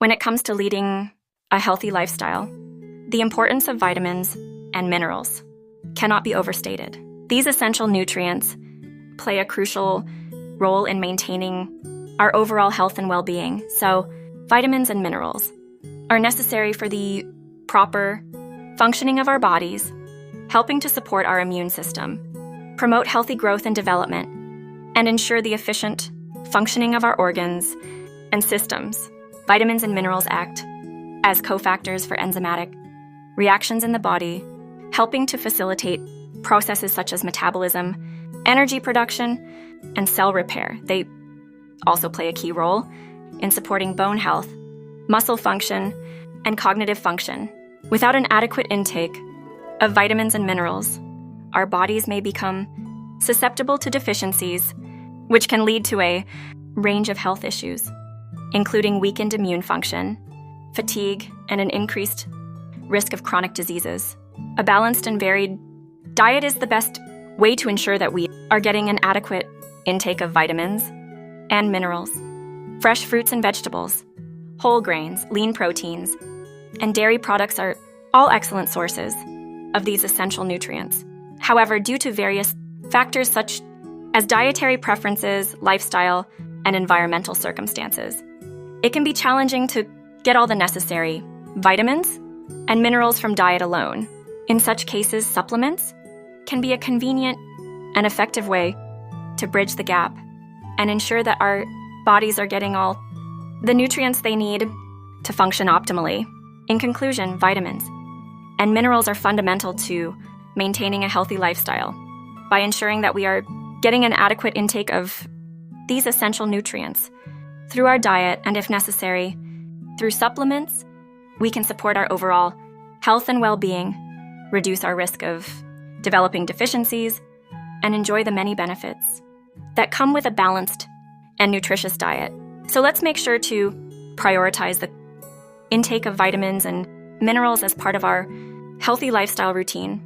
When it comes to leading a healthy lifestyle, the importance of vitamins and minerals cannot be overstated. These essential nutrients play a crucial role in maintaining our overall health and well-being. So, vitamins and minerals are necessary for the proper functioning of our bodies, helping to support our immune system, promote healthy growth and development, and ensure the efficient functioning of our organs and systems. Vitamins and minerals act as cofactors for enzymatic reactions in the body, helping to facilitate processes such as metabolism, energy production, and cell repair. They also play a key role in supporting bone health, muscle function, and cognitive function. Without an adequate intake of vitamins and minerals, our bodies may become susceptible to deficiencies, which can lead to a range of health issues, including weakened immune function, fatigue, and an increased risk of chronic diseases. A balanced and varied diet is the best way to ensure that we are getting an adequate intake of vitamins and minerals. Fresh fruits and vegetables, whole grains, lean proteins, and dairy products are all excellent sources of these essential nutrients. However, due to various factors such as dietary preferences, lifestyle, and environmental circumstances, it can be challenging to get all the necessary vitamins and minerals from diet alone. In such cases, supplements can be a convenient and effective way to bridge the gap and ensure that our bodies are getting all the nutrients they need to function optimally. In conclusion, vitamins and minerals are fundamental to maintaining a healthy lifestyle. By ensuring that we are getting an adequate intake of these essential nutrients through our diet, and if necessary, through supplements, we can support our overall health and well-being, reduce our risk of developing deficiencies, and enjoy the many benefits that come with a balanced and nutritious diet. So let's make sure to prioritize the intake of vitamins and minerals as part of our healthy lifestyle routine.